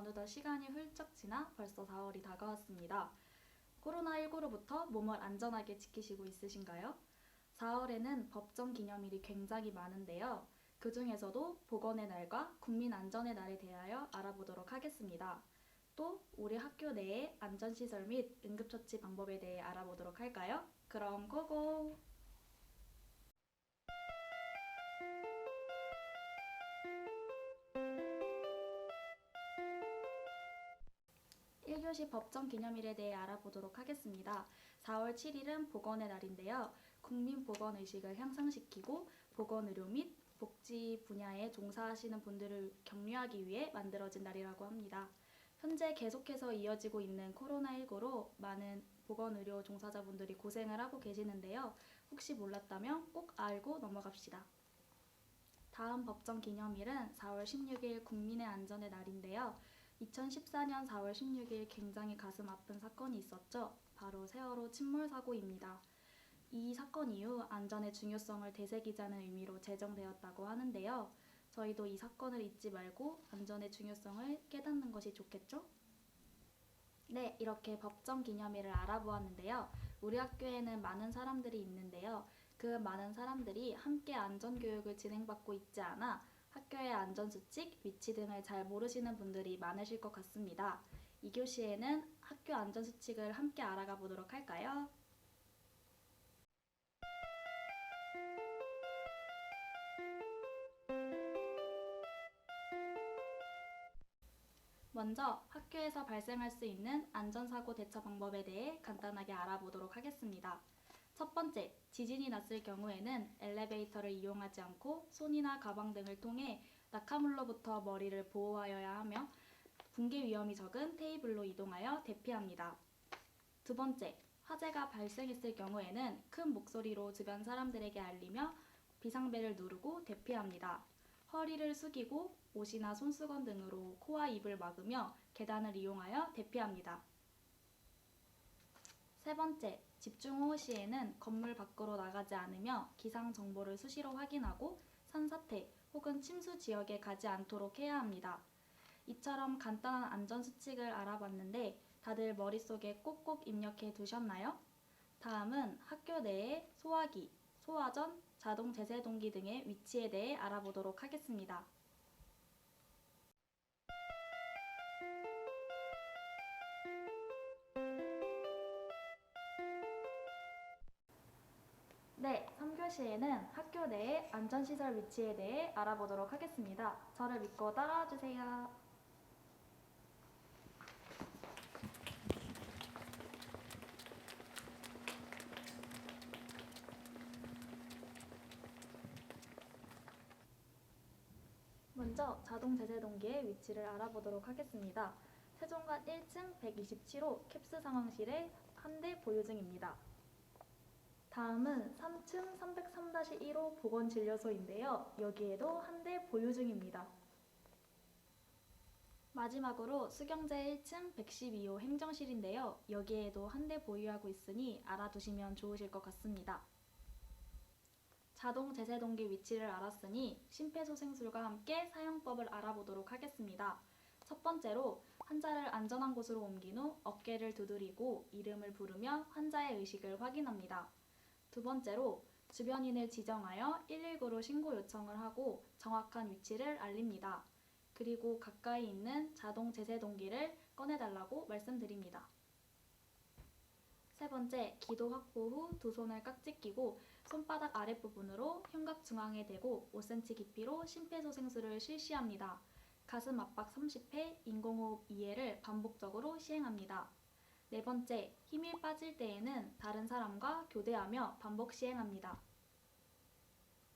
어느덧 시간이 훌쩍 지나 벌써 4월이 다가왔습니다. 코로나19로부터 몸을 안전하게 지키시고 있으신가요? 4월에는 법정 기념일이 굉장히 많은데요. 그 중에서도 보건의 날과 국민 안전의 날에 대하여 알아보도록 하겠습니다. 또 우리 학교 내의 안전시설 및 응급처치 방법에 대해 알아보도록 할까요? 그럼 고고! 1교시 법정 기념일에 대해 알아보도록 하겠습니다. 4월 7일은 보건의 날인데요. 국민 보건 의식을 향상시키고 보건의료 및 복지 분야에 종사하시는 분들을 격려하기 위해 만들어진 날이라고 합니다. 현재 계속해서 이어지고 있는 코로나19로 많은 보건의료 종사자분들이 고생을 하고 계시는데요. 혹시 몰랐다면 꼭 알고 넘어갑시다. 다음 법정 기념일은 4월 16일 국민의 안전의 날인데요. 2014년 4월 16일 굉장히 가슴 아픈 사건이 있었죠. 바로 세월호 침몰 사고입니다. 이 사건 이후 안전의 중요성을 되새기자는 의미로 제정되었다고 하는데요. 저희도 이 사건을 잊지 말고 안전의 중요성을 깨닫는 것이 좋겠죠? 네, 이렇게 법정 기념일을 알아보았는데요. 우리 학교에는 많은 사람들이 있는데요. 그 많은 사람들이 함께 안전교육을 진행받고 있지 않아 학교의 안전수칙, 위치 등을 잘 모르시는 분들이 많으실 것 같습니다. 2교시에는 학교 안전수칙을 함께 알아가 보도록 할까요? 먼저 학교에서 발생할 수 있는 안전사고 대처 방법에 대해 간단하게 알아보도록 하겠습니다. 첫 번째, 지진이 났을 경우에는 엘리베이터를 이용하지 않고 손이나 가방 등을 통해 낙하물로부터 머리를 보호하여야 하며 붕괴 위험이 적은 테이블로 이동하여 대피합니다. 두 번째, 화재가 발생했을 경우에는 큰 목소리로 주변 사람들에게 알리며 비상벨을 누르고 대피합니다. 허리를 숙이고 옷이나 손수건 등으로 코와 입을 막으며 계단을 이용하여 대피합니다. 세 번째, 집중호우 시에는 건물 밖으로 나가지 않으며 기상 정보를 수시로 확인하고 산사태 혹은 침수 지역에 가지 않도록 해야 합니다. 이처럼 간단한 안전수칙을 알아봤는데 다들 머릿속에 꼭꼭 입력해 두셨나요? 다음은 학교 내의 소화기, 소화전, 자동 제세동기 등의 위치에 대해 알아보도록 하겠습니다. 네, 3교시에는 학교 내의 안전시설 위치에 대해 알아보도록 하겠습니다. 저를 믿고 따라와 주세요. 먼저 자동 제세동기의 위치를 알아보도록 하겠습니다. 세종관 1층 127호 캡스 상황실에 한 대 보유 중입니다. 다음은 3층 303-1호 보건진료소인데요. 여기에도 한 대 보유 중입니다. 마지막으로 수경재 1층 112호 행정실인데요. 여기에도 한 대 보유하고 있으니 알아두시면 좋으실 것 같습니다. 자동 제세동기 위치를 알았으니 심폐소생술과 함께 사용법을 알아보도록 하겠습니다. 첫 번째로 환자를 안전한 곳으로 옮긴 후 어깨를 두드리고 이름을 부르며 환자의 의식을 확인합니다. 두 번째로 주변인을 지정하여 119로 신고 요청을 하고 정확한 위치를 알립니다. 그리고 가까이 있는 자동 제세동기를 꺼내달라고 말씀드립니다. 세 번째, 기도 확보 후 두 손을 깍지 끼고 손바닥 아랫부분으로 흉곽 중앙에 대고 5cm 깊이로 심폐소생술을 실시합니다. 가슴 압박 30회, 인공호흡 2회를 반복적으로 시행합니다. 네 번째, 힘이 빠질 때에는 다른 사람과 교대하며 반복 시행합니다.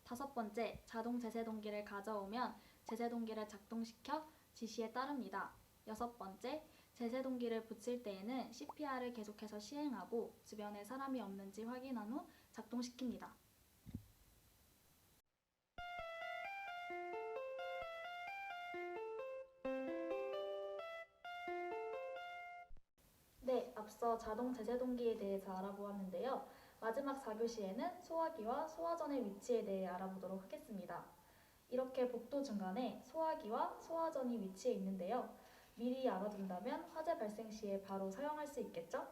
다섯 번째, 자동 제세동기를 가져오면 제세동기를 작동시켜 지시에 따릅니다. 여섯 번째, 제세동기를 붙일 때에는 CPR을 계속해서 시행하고 주변에 사람이 없는지 확인한 후 작동시킵니다. 네, 앞서 자동 제세동기에 대해서 알아보았는데요. 마지막 4교시에는 소화기와 소화전의 위치에 대해 알아보도록 하겠습니다. 이렇게 복도 중간에 소화기와 소화전이 위치해 있는데요. 미리 알아둔다면 화재 발생 시에 바로 사용할 수 있겠죠?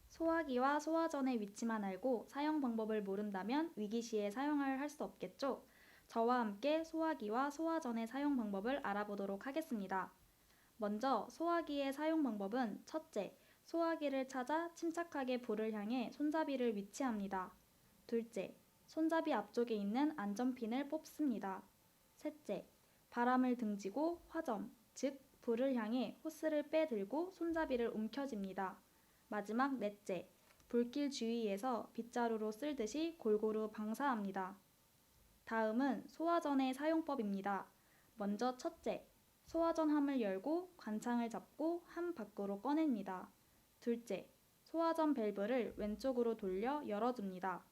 소화기와 소화전의 위치만 알고 사용 방법을 모른다면 위기 시에 사용을 할 수 없겠죠? 저와 함께 소화기와 소화전의 사용 방법을 알아보도록 하겠습니다. 먼저 소화기의 사용 방법은 첫째, 소화기를 찾아 침착하게 불을 향해 손잡이를 위치합니다. 둘째, 손잡이 앞쪽에 있는 안전핀을 뽑습니다. 셋째, 바람을 등지고 화점, 즉 불을 향해 호스를 빼들고 손잡이를 움켜쥡니다. 마지막 넷째, 불길 주위에서 빗자루로 쓸듯이 골고루 방사합니다. 다음은 소화전의 사용법입니다. 먼저 첫째, 소화전 함을 열고 관창을 잡고 함 밖으로 꺼냅니다. 둘째, 소화전 밸브를 왼쪽으로 돌려 열어줍니다.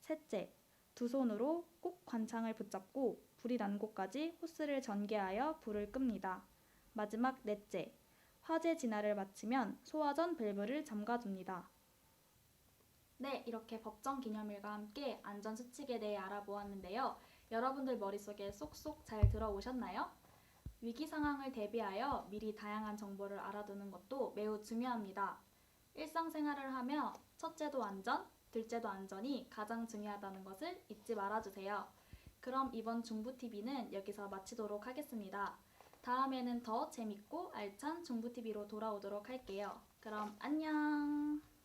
셋째, 두 손으로 꼭 관창을 붙잡고 불이 난 곳까지 호스를 전개하여 불을 끕니다. 마지막 넷째, 화재 진화를 마치면 소화전 밸브를 잠가줍니다. 네, 이렇게 법정 기념일과 함께 안전수칙에 대해 알아보았는데요. 여러분들 머릿속에 쏙쏙 잘 들어오셨나요? 위기 상황을 대비하여 미리 다양한 정보를 알아두는 것도 매우 중요합니다. 일상생활을 하며 첫째도 안전, 둘째도 안전이 가장 중요하다는 것을 잊지 말아주세요. 그럼 이번 중부TV는 여기서 마치도록 하겠습니다. 다음에는 더 재밌고 알찬 중부TV로 돌아오도록 할게요. 그럼 안녕!